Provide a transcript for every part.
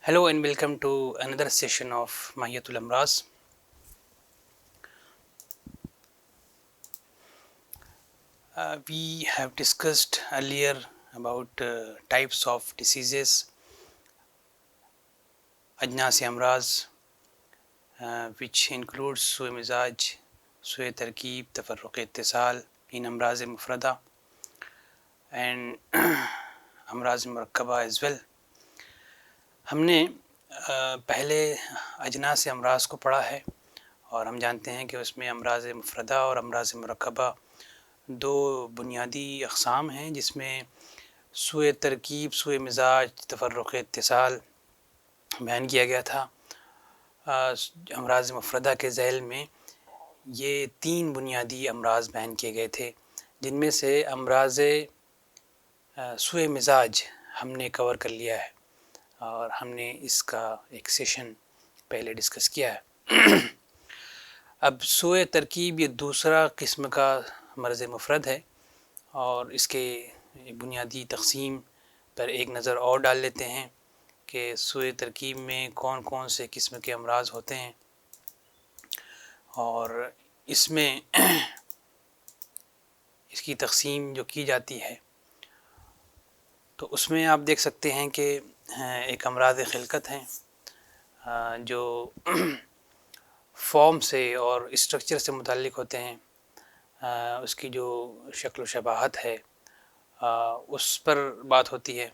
Hello and welcome to another session of Mahiyatul Amraz. We have discussed earlier about types of diseases, Ajnas Amraz, which includes Sui Mizaj, Sui Tarkib, Tafarruq Ittisal in Amraz Mufrada and Amraz Murakkaba as well. हमने पहले अजनास अमराज को पढ़ा है और हम जानते हैं कि उसमें अमराज मुफरदा और अमराज मरकबा दो बुनियादी अक़साम हैं जिसमें सूए तरकीब, सूए मिजाज, तफ़र्रुक़ इत्तिसाल बयान किया गया था। अमराज मुफरदा के ज़ैल में ये तीन बुनियादी अमराज बयान किए गए थे, जिनमें से अमराज सूए मिजाज हमने कवर कर लिया है और हमने इसका एक सेशन पहले डिस्कस किया है। अब सूए तरकीब ये दूसरा किस्म का मर्ज़ मुफरद है और इसके बुनियादी तक़सीम पर एक नज़र और डाल लेते हैं कि सूए तरकीब में कौन कौन से किस्म के अमराज होते हैं और इसमें इसकी तक़सीम जो की जाती है तो उसमें आप देख सकते हैं कि एक अमराज़ खिलकत हैं जो फॉर्म से और स्ट्रक्चर से मुताल्लिक़ होते हैं, उसकी जो शक्ल व शबाहत है उस पर बात होती है।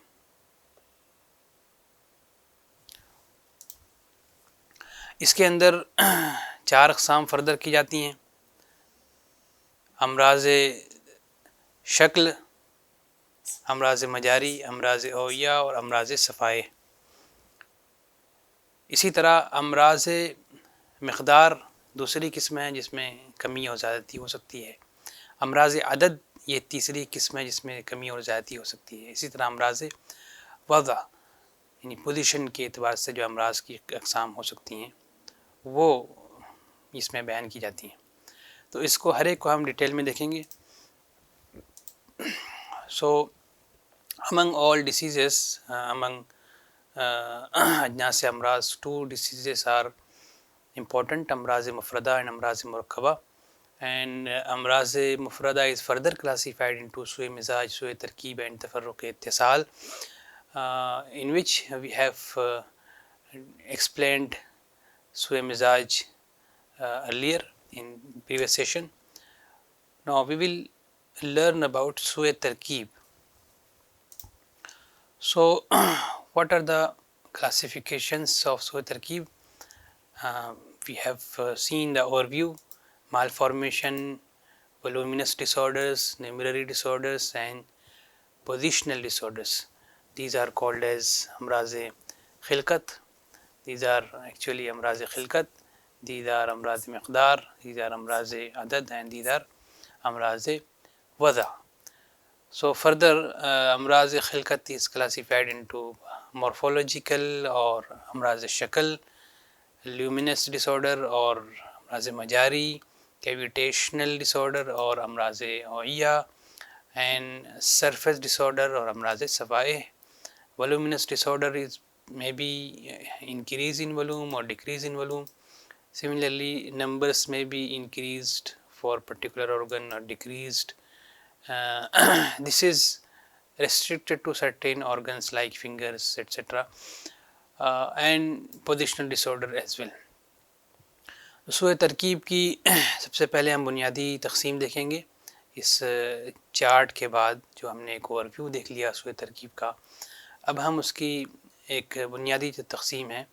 इसके अंदर चार अक़साम फ़र्दर की जाती हैं, अमराज़ शक्ल, अमराज़ मजारी, अमराज़ ओया और अमराज़ सफ़ाए। इसी तरह अमराज़ मक़दार दूसरी किस्म है जिसमें कमी और ज़्यादती हो सकती है। अमराज़ अदद ये तीसरी किस्म है जिसमें कमी और ज़्यादती हो सकती है। इसी तरह अमराज़ वज़ा यानी पोजीशन के एतबार से जो अमराज़ की अक़साम हो सकती हैं वो इसमें बयान की जाती हैं। तो इसको हर एक को हम डिटेल में देखेंगे। So among all diseases, among Ajnas Amraz, two diseases are important, Amraz Mufrada and Amraz Murakkaba. And Amraz Mufrada is further classified into Sui Mizaj, Sui Tarkib and Tafarruq Ittisal, in which we have explained Sui Mizaj earlier in previous session. Now we will learn about Sui Tarkib. So what are the classifications of Sui Tarkib? We have seen the overview: malformation, voluminous disorders, numerary disorders and positional disorders. These are called as Amraz Khilkat. These are actually Amraz Khilkat. These are Amraz Miqdar. These are Amraz Adad and these are Amraz Wada. So further Amraz Khilkat is classified into morphological or Amraz Shakal, luminous disorder or Amraz Majari, cavitational disorder or Amraz Oiya, and surface disorder or Amraz Safae. Voluminous disorder is maybe increase in volume or decrease in volume. Similarly, numbers may be increased for particular organ or decreased. This is restricted to certain organs like fingers etc. And positional disorder as well. सूए तरकीब की सबसे पहले हम बुनियादी तक़सीम देखेंगे। इस chart के बाद जो हमने एक ओवरव्यू देख लिया सूए तरकीब का, अब हम उसकी एक बुनियादी जो तक़सीम है,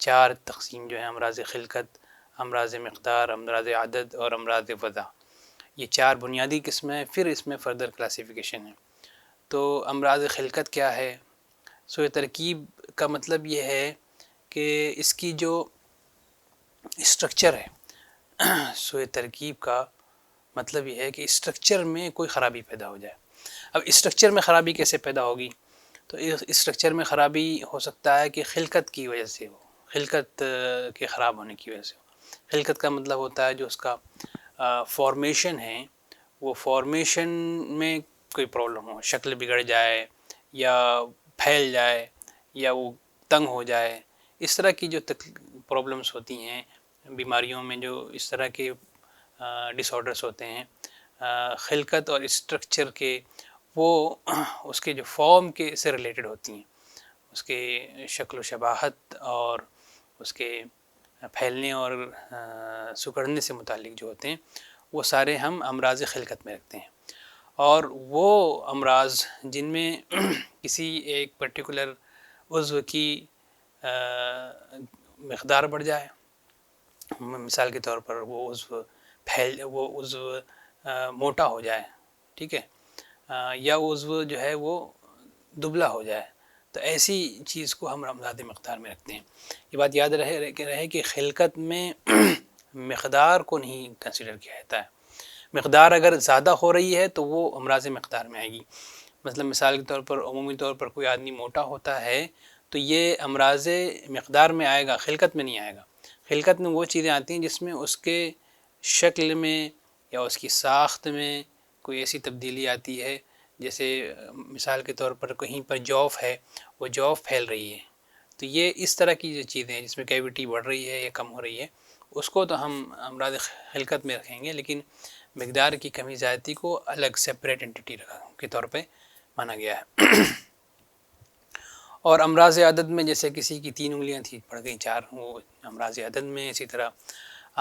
चार तक़सीम जो है अमराज़ खिलकत, अमराज़ मिक़दार, अमराज़ अदद और अमराज़ वज़ा, ये चार बुनियादी किस्में हैं। फिर इसमें फ़र्दर क्लासिफ़िकेशन है। तो अमराज़ खिलकत क्या है? सूए तरकीब का मतलब ये है कि इसकी जो स्ट्रक्चर है, सूए तरकीब का मतलब ये है कि स्ट्रक्चर में कोई ख़राबी पैदा हो जाए। अब स्ट्रक्चर में ख़राबी कैसे पैदा होगी? तो इस स्ट्रक्चर में ख़राबी हो सकता है कि खिलकत की वजह से हो, खिलकत के ख़राब होने की वजह से हो। खिलकत का मतलब होता है जो उसका फॉर्मेशन है वो फॉर्मेशन में कोई प्रॉब्लम हो, शक्ल बिगड़ जाए या फैल जाए या वो تنگ ہو جائے، اس طرح کی جو پرابلمس ہوتی ہیں بیماریوں میں، جو اس طرح کے ڈس آرڈرس ہوتے ہیں خلقت اور اسٹرکچر کے، وہ اس کے جو فارم کے سے ریلیٹڈ ہوتی ہیں، اس کے شکل و شباہت اور اس کے پھیلنے اور سکڑنے سے متعلق جو ہوتے ہیں، وہ سارے ہم امراض خلقت میں رکھتے ہیں. اور وہ امراض جن میں کسی ایک پرٹیکولر عضو کی مقدار بڑھ جائے، مثال کے طور پر وہ عضو موٹا ہو جائے، ٹھیک ہے، یا عضو جو ہے وہ دبلا ہو جائے، تو ایسی چیز کو ہم امراض مقدار میں رکھتے ہیں. یہ بات یاد رہے کہ خلقت میں مقدار کو نہیں کنسیڈر کیا جاتا ہے. مقدار اگر زیادہ ہو رہی ہے تو وہ امراض مقدار میں آئے گی. مثال کے طور پر عمومی طور پر کوئی آدمی موٹا ہوتا ہے تو یہ امراض مقدار میں آئے گا، خلقت میں نہیں آئے گا. خلقت میں وہ چیزیں آتی ہیں جس میں اس کے شکل میں یا اس کی ساخت میں کوئی ایسی تبدیلی آتی ہے، جیسے مثال کے طور پر کہیں پر جوف ہے، وہ جوف پھیل رہی ہے، تو یہ اس طرح کی جو چیزیں ہیں جس میں کیویٹی بڑھ رہی ہے یا کم ہو رہی ہے، اس کو تو ہم امراض خلقت میں رکھیں گے، لیکن مقدار کی کمی زیادتی کو الگ سپریٹ انٹیٹی کے طور پہ مانا گیا ہے. اور امراض عدد میں جیسے کسی کی 3 انگلیاں تھیں پڑ گئیں 4، وہ امراض عدد میں. اسی طرح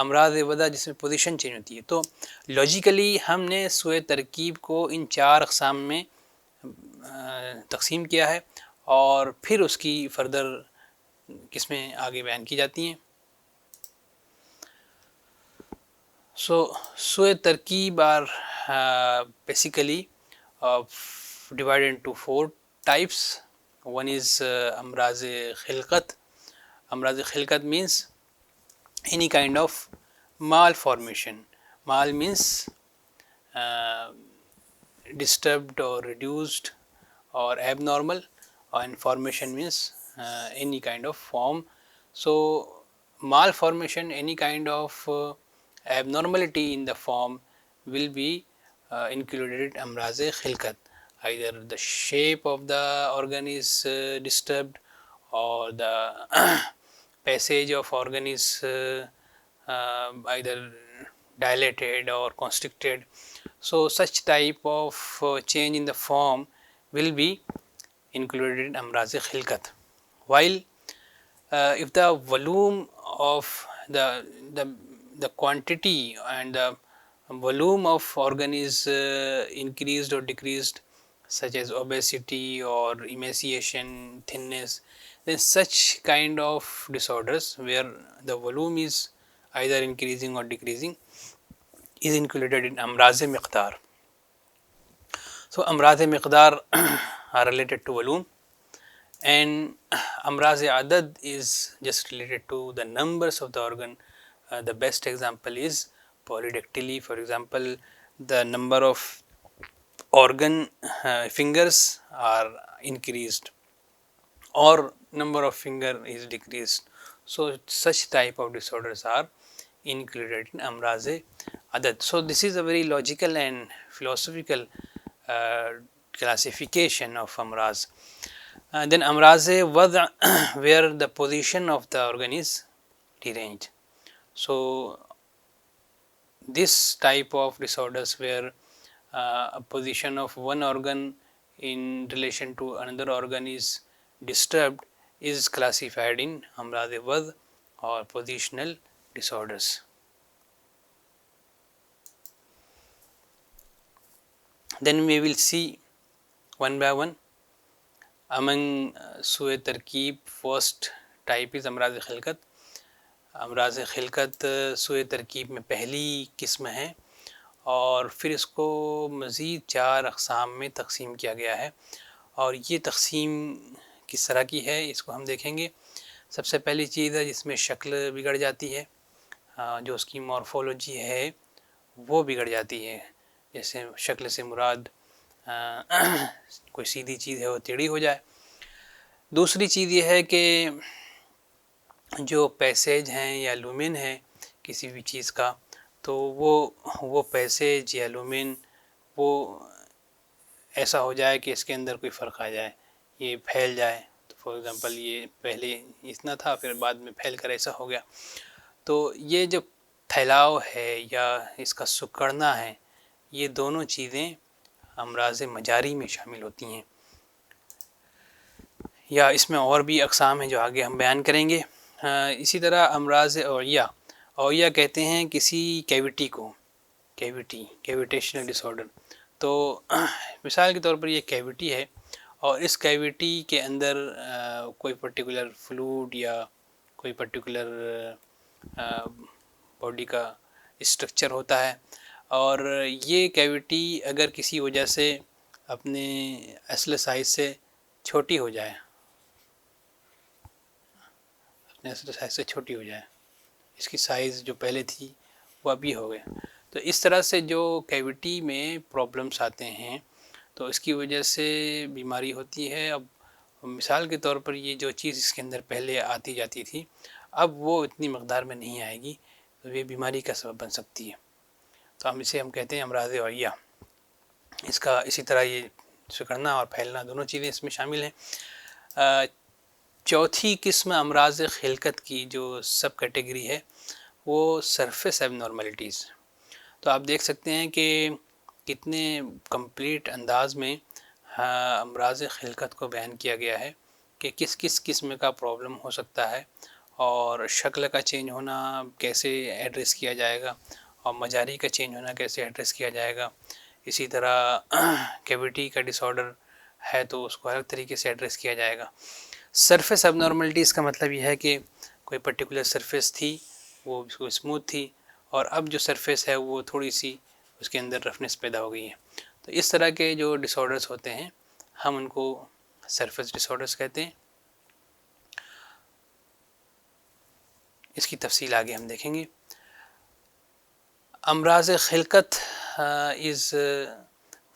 امراض وضع جس میں پوزیشن چینج ہوتی ہے. تو لاجیکلی ہم نے سوئے ترکیب کو ان 4 اقسام میں تقسیم کیا ہے، اور پھر اس کی فردر قسمیں آگے بیان کی جاتی ہیں. سوئے ترکیب are basically divided into 4 types. One is امراض خلقت. امراض خلقت means any kind of malformation. Mal means disturbed or reduced or abnormal, and formation means any kind of form. So malformation, any kind of abnormality in the form will be included in amraz khilqat. Either the shape of the organ is disturbed, or the passage of organ is either dilated or constricted. So such type of change in the form will be included in amraz khilqat. While if the volume of the quantity and the volume of organ is increased or decreased, such as obesity or emaciation, thinness, then such kind of disorders where the volume is either increasing or decreasing is included in amraz miqdar. So amraz miqdar are related to volume, and amraz adad is just related to the numbers of the organ. The best example is polydactyly. For example, the number of organ fingers are increased or number of finger is decreased. So such type of disorders are included in amraz adad. So this is a very logical and philosophical classification of amraz. Then amraz wada where the position of the organ is deranged. So this type of disorders where a position of one organ in relation to another organ is disturbed is classified in amraz wad or positional disorders. Then we will see one by one. Among سوئے ترکیب first type is امراض خلقت. امراض خلقت سوئے ترکیب میں پہلی قسم ہے، اور پھر اس کو مزید 4 اقسام میں تقسیم کیا گیا ہے. اور یہ تقسیم کس طرح کی ہے اس کو ہم دیکھیں گے. سب سے پہلی چیز ہے جس میں شکل بگڑ جاتی ہے، جو اس کی مورفولوجی ہے وہ بگڑ جاتی ہے. جیسے شکل سے مراد کوئی سیدھی چیز ہے وہ ٹیڑھی ہو جائے. دوسری چیز یہ ہے کہ جو پیسیج ہیں یا لومن ہے کسی بھی چیز کا، تو وہ پیسیج یا لومن وہ ایسا ہو جائے کہ اس کے اندر کوئی فرق آ جائے، یہ پھیل جائے. تو فار ایگزامپل یہ پہلے اتنا تھا پھر بعد میں پھیل کر ایسا ہو گیا. تو یہ جو پھیلاؤ ہے یا اس کا سکڑنا ہے، یہ دونوں چیزیں امراض مجاری میں شامل ہوتی ہیں. یا اس میں اور بھی اقسام ہیں جو آگے ہم بیان کریں گے. اسی طرح امراض اوعیہ کہتے ہیں کسی کیویٹی کو، کیویٹیشنل ڈس آرڈر. تو مثال کے طور پر یہ کیویٹی ہے اور اس کیویٹی کے اندر کوئی پرٹیکولر فلوئڈ یا کوئی پرٹیکولر باڈی کا اسٹرکچر ہوتا ہے، اور یہ کیویٹی اگر کسی وجہ سے اپنے اصل سائز سے چھوٹی ہو جائے، اس کی سائز جو پہلے تھی وہ ابھی ہو گئے. تو اس طرح سے جو کیویٹی میں پرابلمس آتے ہیں تو اس کی وجہ سے بیماری ہوتی ہے. اب مثال کے طور پر یہ جو چیز اس کے اندر پہلے آتی جاتی تھی اب وہ اتنی مقدار میں نہیں آئے گی، تو یہ بیماری کا سبب بن سکتی ہے. تو ہم کہتے ہیں امراض اوعیہ. اس کا اسی طرح یہ سکڑنا اور پھیلنا دونوں چیزیں اس میں شامل ہیں. چوتھی قسم امراض خلقت کی جو سب کیٹیگری ہے وہ سرفیس ایب نارملٹیز. تو آپ دیکھ سکتے ہیں کہ کتنے کمپلیٹ انداز میں امراض خلقت کو بیان کیا گیا ہے کہ کس کس قسم کا پرابلم ہو سکتا ہے اور شکل کا چینج ہونا کیسے ایڈریس کیا جائے گا اور مجاری کا چینج ہونا کیسے ایڈریس کیا جائے گا. اسی طرح کیویٹی کا ڈس آرڈر ہے تو اس کو الگ طریقے سے ایڈریس کیا جائے گا. سرفیس اب نارملٹیز کا مطلب یہ ہے کہ کوئی پرٹیکولر سرفیس تھی وہ اسموتھ تھی اور اب جو سرفیس ہے وہ تھوڑی سی اس کے اندر رفنس پیدا ہو گئی ہے. تو اس طرح کے جو ڈس آرڈرس ہوتے ہیں ہم ان کو سرفیس ڈس آرڈرس کہتے ہیں. اس کی تفصیل آگے ہم دیکھیں گے. امراض خلقت از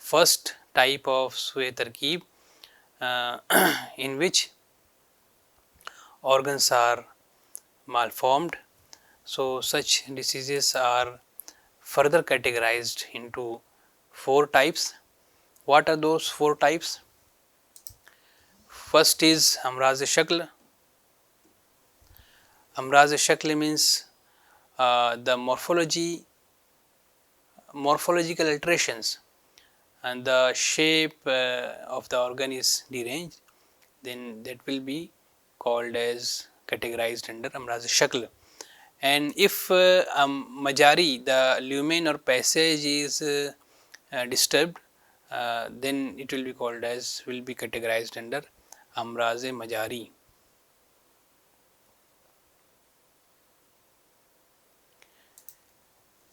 فرسٹ ٹائپ آف سوئے ترکیب in which organs are malformed. So such diseases are further categorized into 4 types. What are those 4 types? First is amraz shakl. Amraz shakl means the morphological alterations and the shape of the organ is deranged, then that will be called as categorized under amraz shakl. And if majari, the lumen or passage is disturbed, then it will be categorized under amraz majari.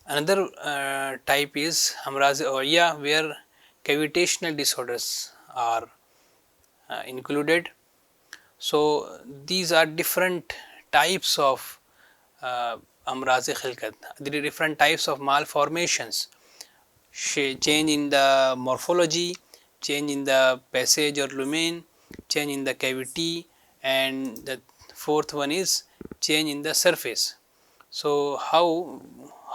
Another type is amraz oiya, where cavitational disorders are included. So these are different types of amraz khilqat, different types of malformations, change in the morphology, change in the passage or lumen, change in the cavity, and the fourth one is change in the surface. So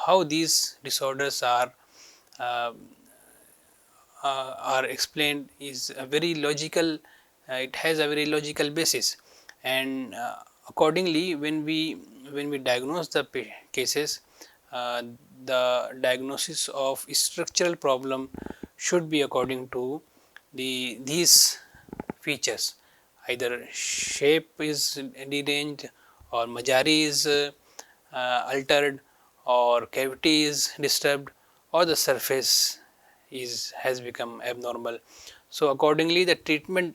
how these disorders are explained is a very logical, it has a very logical basis, and accordingly when we diagnose the cases, the diagnosis of structural problem should be according to these features. Either shape is deranged or majari is altered or cavity is disturbed or the surface has become abnormal. So accordingly the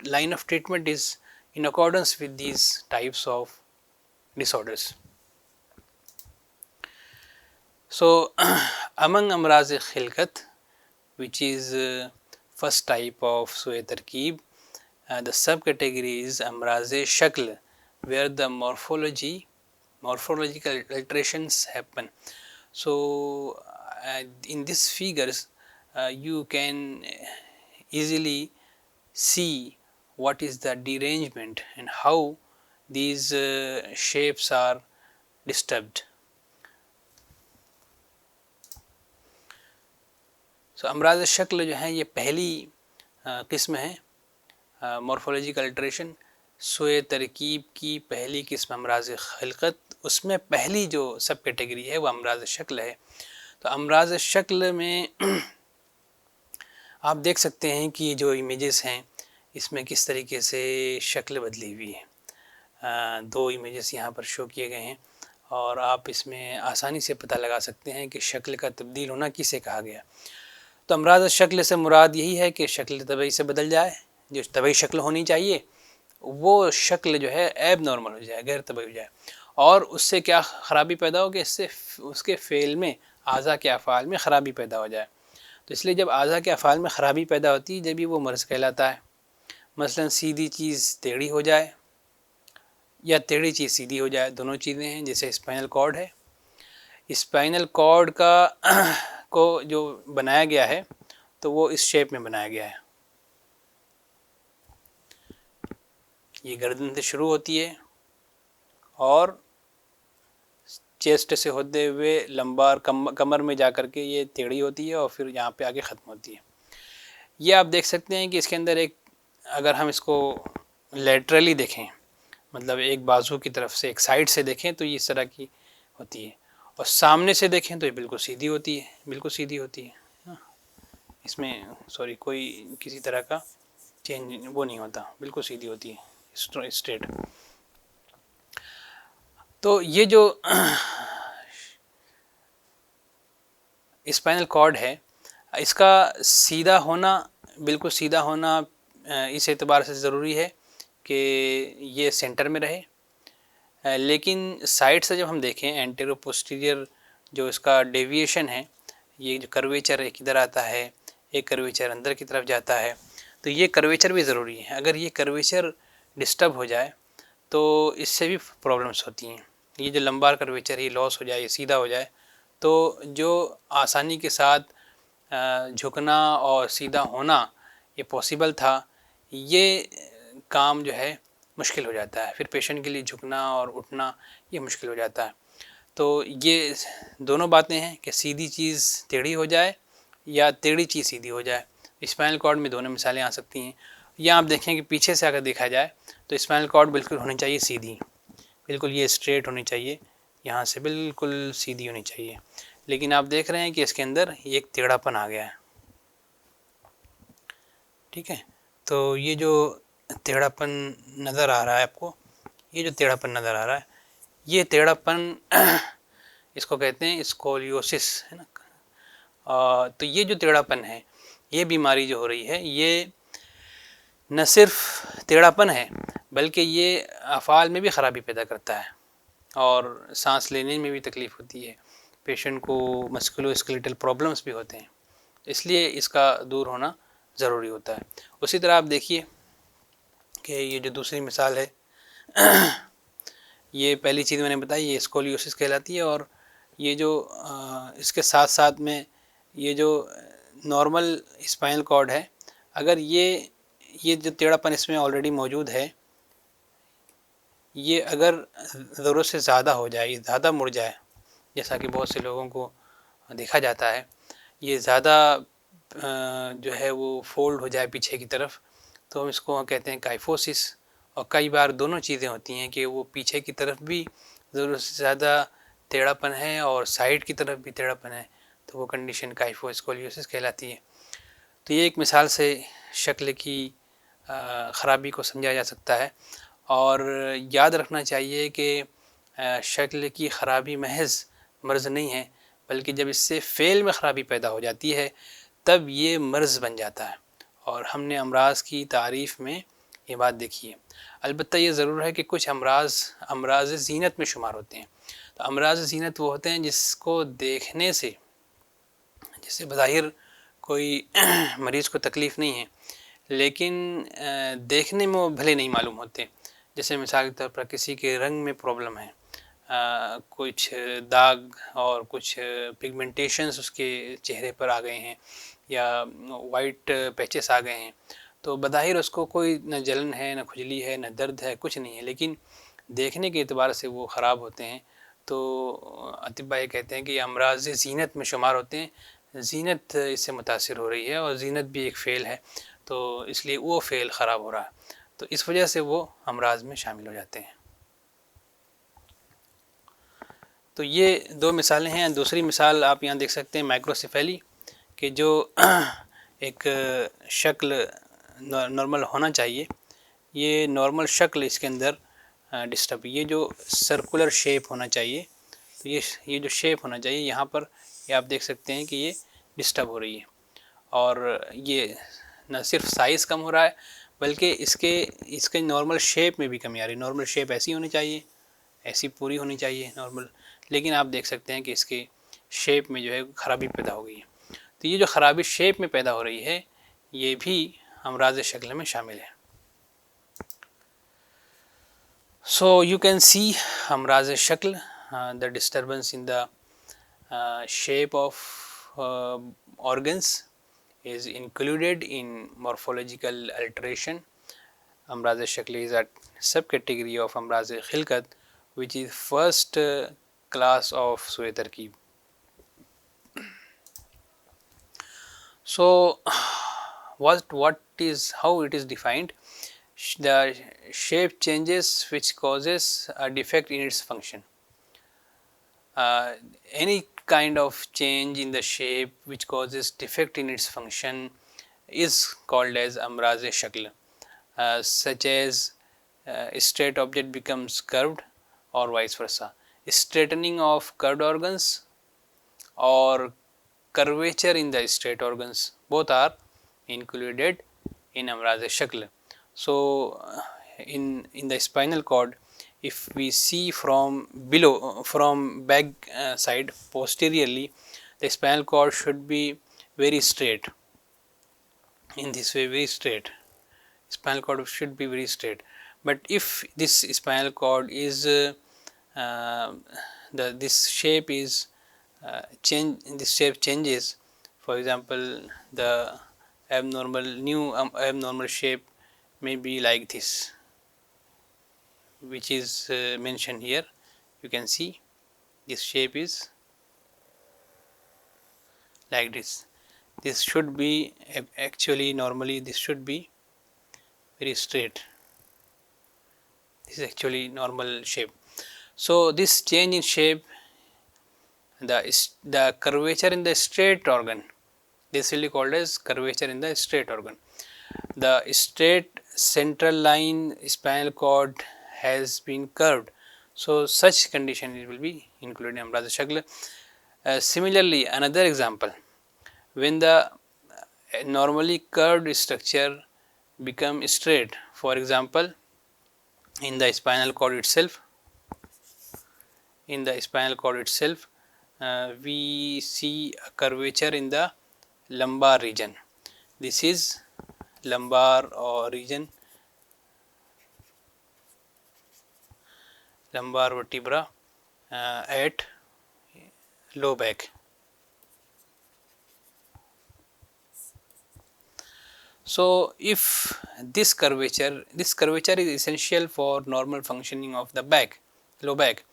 line of treatment is in accordance with these types of disorders. So among amraz khilqat, which is first type of sui tarkib, the subcategory is amraz shakl, where the morphological alterations happen. So in these figures you can easily see what is the derangement and how these shapes are disturbed. So امراض شکل جو ہیں یہ پہلی قسم ہے morphological alteration سوء ترکیب کی پہلی قسم امراض خلقت، اس میں پہلی جو سب کیٹیگری ہے وہ امراض شکل ہے۔ تو امراض شکل میں آپ دیکھ سکتے ہیں کہ جو امیجز ہیں اس میں کس طریقے سے شکل بدلی ہوئی ہے۔ دو امیجز یہاں پر شو کیے گئے ہیں اور آپ اس میں آسانی سے پتہ لگا سکتے ہیں کہ شکل کا تبدیل ہونا کسے کہا گیا۔ تو امراض شکل سے مراد یہی ہے کہ شکل طبعی سے بدل جائے، جو طبعی شکل ہونی چاہیے وہ شکل جو ہے ایب نارمل ہو جائے، غیر طبعی ہو جائے، اور اس سے کیا خرابی پیدا ہو کہ اس سے اس کے فعل میں، اعضاء کے افعال میں خرابی پیدا ہو جائے۔ تو اس لیے جب اعضاء کے افعال میں خرابی پیدا ہوتی ہے جب وہ مرض کہلاتا ہے۔ مثلا سیدھی چیز ٹیڑھی ہو جائے یا ٹیڑھی چیز سیدھی ہو جائے، دونوں چیزیں ہیں۔ جیسے اسپائنل کارڈ ہے، اسپائنل کارڈ کو جو بنایا گیا ہے تو وہ اس شیپ میں بنایا گیا ہے، یہ گردن سے شروع ہوتی ہے اور چیسٹ سے ہوتے ہوئے لمبار کمر میں جا کر کے یہ ٹیڑھی ہوتی ہے اور پھر یہاں پہ آگے ختم ہوتی ہے۔ یہ آپ دیکھ سکتے ہیں کہ اس کے اندر ایک، اگر ہم اس کو لیٹرلی دیکھیں، مطلب ایک بازو کی طرف سے ایک سائڈ سے دیکھیں تو یہ اس طرح کی ہوتی ہے، اور سامنے سے دیکھیں تو یہ بالکل سیدھی ہوتی ہے، بالکل سیدھی ہوتی ہے۔ اس میں کوئی کسی طرح کا چینج وہ نہیں ہوتا، بالکل سیدھی ہوتی ہے، اسٹریٹ۔ تو یہ جو اسپائنل کارڈ ہے اس کا سیدھا ہونا، بالکل سیدھا ہونا اس اعتبار سے ضروری ہے کہ یہ سینٹر میں رہے، لیکن سائڈ سے جب ہم دیکھیں اینٹیرو پوسٹیریئر جو اس کا ڈیویشن ہے، یہ جو کرویچر ایک ادھر آتا ہے، ایک کرویچر اندر کی طرف جاتا ہے، تو یہ کرویچر بھی ضروری ہے۔ اگر یہ کرویچر ڈسٹرب ہو جائے تو اس سے بھی پرابلمس ہوتی ہیں۔ یہ جو لمبار کرویچر یہ لاس ہو جائے، یہ سیدھا ہو جائے تو جو آسانی کے ساتھ جھکنا اور سیدھا ہونا یہ پاسبل تھا، یہ کام جو ہے مشکل ہو جاتا ہے، پھر پیشنٹ کے لیے جھکنا اور اٹھنا یہ مشکل ہو جاتا ہے۔ تو یہ دونوں باتیں ہیں کہ سیدھی چیز ٹیڑھی ہو جائے یا ٹیڑھی چیز سیدھی ہو جائے۔ اسپائنل کارڈ میں دونوں مثالیں آ سکتی ہیں۔ یا آپ دیکھیں کہ پیچھے سے اگر دیکھا جائے تو اسپائنل کارڈ بالکل ہونی چاہیے سیدھی، بالکل یہ اسٹریٹ ہونی چاہیے، یہاں سے بالکل سیدھی ہونی چاہیے، لیکن آپ دیکھ رہے ہیں کہ اس کے اندر ایک ٹیڑھا پن آ گیا ہے۔ ٹھیک ہے، تو یہ جو ٹیڑھا پن نظر آ رہا ہے آپ کو، یہ جو ٹیڑھا پن نظر آ رہا ہے، یہ ٹیڑھا پن اس کو کہتے ہیں اسکولیوسس، ہے نا۔ تو یہ جو ٹیڑھا پن ہے، یہ بیماری جو ہو رہی ہے، یہ نہ صرف ٹیڑھا پن ہے بلکہ یہ افعال میں بھی خرابی پیدا کرتا ہے اور سانس لینے میں بھی تکلیف ہوتی ہے، پیشنٹ کو مسکولو اسکلیٹل پرابلمس بھی ہوتے ہیں، اس لیے اس کا دور ہونا ضروری ہوتا ہے۔ اسی طرح آپ دیکھیے کہ یہ جو دوسری مثال ہے، یہ پہلی چیز میں نے بتائی، یہ اسکولیوسس کہلاتی ہے، اور یہ جو اس کے ساتھ ساتھ میں یہ جو نارمل اسپائنل کارڈ ہے، اگر یہ جو ٹیڑھا پن اس میں آلریڈی موجود ہے، یہ اگر ضرورت سے زیادہ ہو جائے، یہ زیادہ مڑ جائے، جیسا کہ بہت سے لوگوں کو دیکھا جاتا ہے، یہ زیادہ جو ہے وہ فولڈ ہو جائے پیچھے کی طرف، تو ہم اس کو کہتے ہیں کائفوسس۔ اور کئی بار دونوں چیزیں ہوتی ہیں کہ وہ پیچھے کی طرف بھی ضرورت سے زیادہ ٹیڑھا پن ہے اور سائڈ کی طرف بھی ٹیڑھا پن ہے، تو وہ کنڈیشن کائفو اسکولیوسس کہلاتی ہے۔ تو یہ ایک مثال سے شکل کی خرابی کو سمجھا جا سکتا ہے، اور یاد رکھنا چاہیے کہ شکل کی خرابی محض مرض نہیں ہے، بلکہ جب اس سے فعل میں خرابی پیدا ہو جاتی ہے تب یہ مرض بن جاتا ہے، اور ہم نے امراض کی تعریف میں یہ بات دیکھی ہے۔ البتہ یہ ضرور ہے کہ کچھ امراض زینت میں شمار ہوتے ہیں۔ تو امراض زینت وہ ہوتے ہیں جس کو دیکھنے سے، جس سے بظاہر کوئی مریض کو تکلیف نہیں ہے لیکن دیکھنے میں وہ بھلے نہیں معلوم ہوتے، جیسے مثال کے طور پر کسی کے رنگ میں پرابلم ہے، کچھ داغ اور کچھ پگمنٹیشنز اس کے چہرے پر آ گئے ہیں یا وائٹ پیچز آ گئے ہیں، تو بظاہر اس کو کوئی نہ جلن ہے، نہ کھجلی ہے، نہ درد ہے، کچھ نہیں ہے، لیکن دیکھنے کے اعتبار سے وہ خراب ہوتے ہیں۔ تو اطباء یہ کہتے ہیں کہ یہ امراض زینت میں شمار ہوتے ہیں، زینت اس سے متاثر ہو رہی ہے، اور زینت بھی ایک فعل ہے، تو اس لیے وہ فعل خراب ہو رہا ہے۔ تو اس وجہ سے وہ امراض میں شامل ہو جاتے ہیں. تو یہ دو مثالیں ہیں. دوسری مثال آپ یہاں دیکھ سکتے ہیں مائکروسیفیلی، کہ جو ایک شکل نارمل ہونا چاہیے، یہ نارمل شکل اس کے اندر ڈسٹرب، یہ جو سرکولر شیپ ہونا چاہیے، تو یہ جو شیپ ہونا چاہیے یہاں پر یہ آپ دیکھ سکتے ہیں کہ یہ ڈسٹرب ہو رہی ہے. اور یہ نہ صرف سائز کم ہو رہا ہے بلکہ اس کے نارمل شیپ میں بھی کمی آ رہی ہے. نارمل شیپ ایسی ہونی چاہیے، ایسی پوری ہونی چاہیے نارمل، لیکن آپ دیکھ سکتے ہیں کہ اس کے شیپ میں جو ہے خرابی پیدا ہو گئی ہے. تو یہ جو خرابی شیپ میں پیدا ہو رہی ہے یہ بھی امراض شکل میں شامل ہے. So you can see امراض شکل, the disturbance in the shape of organs is included in morphological alteration. امراض شکل is a subcategory of امراض خلقت which is first class of سوء ترکیب. So how it is defined? The shape changes which causes a defect in its function. Any kind of change in the shape which causes defect in its function is called as amraz shakl, such as straight object becomes curved or vice versa. Straightening of curved organs or curvature in the straight organs both are included in amraz shakl. So in the spinal cord, if we see from below, from back side posteriorly, the spinal cord should be very straight, in this way, very straight. Spinal cord should be very straight. But if this spinal cord is this shape is this shape changes, for example the abnormal shape may be like this, which is mentioned here. You can see this shape is like this. This should be actually, normally this should be very straight. This is actually normal shape. So this change in shape, the curvature in the straight organ, this will be called as curvature in the straight organ. The straight central line spinal cord has been curved, so such condition it will be included in amraz shakl. Similarly, another example, when the normally curved structure become straight, for example in the spinal cord itself, we see a curvature in the lumbar region. This is lumbar or region, lumbar vertebra at low back. So if this curvature is essential for normal functioning of the back, low back.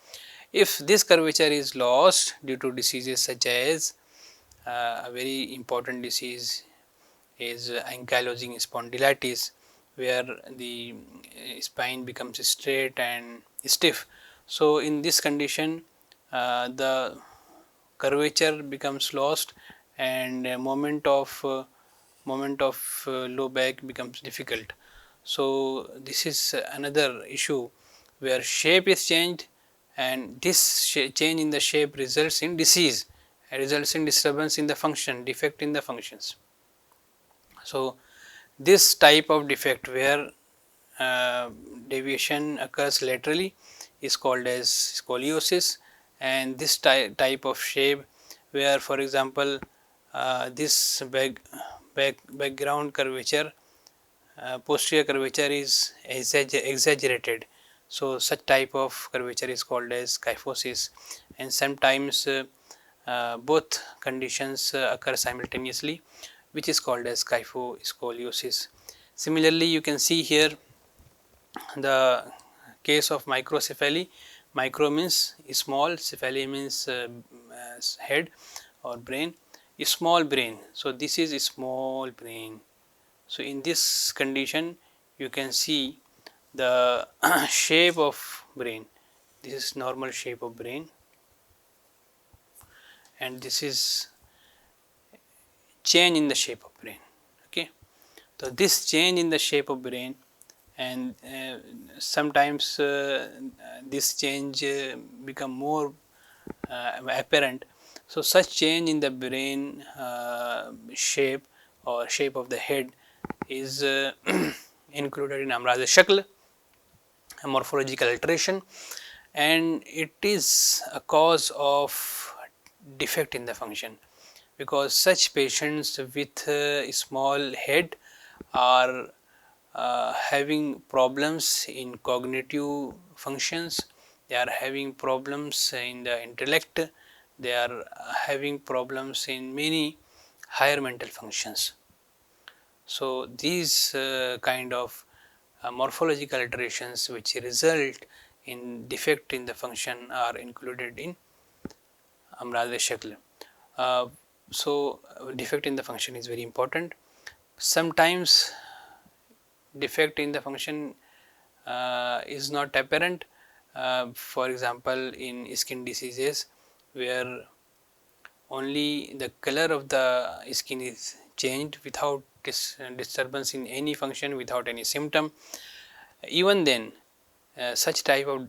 If this curvature is lost due to diseases such as a very important disease is ankylosing spondylitis, where the spine becomes straight and stiff. So in this condition the curvature becomes lost and moment of low back becomes difficult. So this is another issue where shape is changed, and this change in the shape results in disease, results in disturbance in the function, defect in the functions. So this type of defect where deviation occurs laterally is called as scoliosis, and this type of shape where, for example, this background curvature, posterior curvature is exaggerated, so such type of curvature is called as kyphosis, and sometimes both conditions occur simultaneously, which is called as kyphoscoliosis. Similarly, you can see here the case of microcephaly. Micro means small, cephaly means head or brain, a small brain. So this is a small brain. So in this condition you can see the shape of brain. This is normal shape of brain, and this is change in the shape of brain. Okay, so this change in the shape of brain, and sometimes this change become more apparent. So such change in the brain shape or shape of the head is included in Amraz-e-Shakl, a morphological alteration, and it is a cause of defect in the function, because such patients with a small head are having problems in cognitive functions, they are having problems in the intellect, they are having problems in many higher mental functions. So, these kind of morphological alterations which result in defect in the function are included in Amraz-e-Shakl. So, defect in the function is very important. Sometimes defect in the function is not apparent, for example in skin diseases where only the color of the skin is changed without disturbance in any function, without any symptom. Even then such type of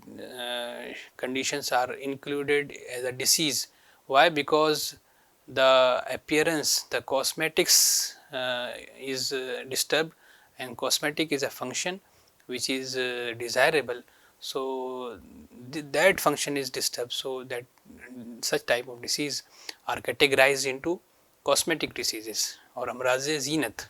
conditions are included as a disease. Why? Because the appearance, the cosmetics is disturbed, and cosmetic is a function which is desirable. So, that function is disturbed. So, that such type of disease are categorized into cosmetic diseases or Amraz-e-Zinat.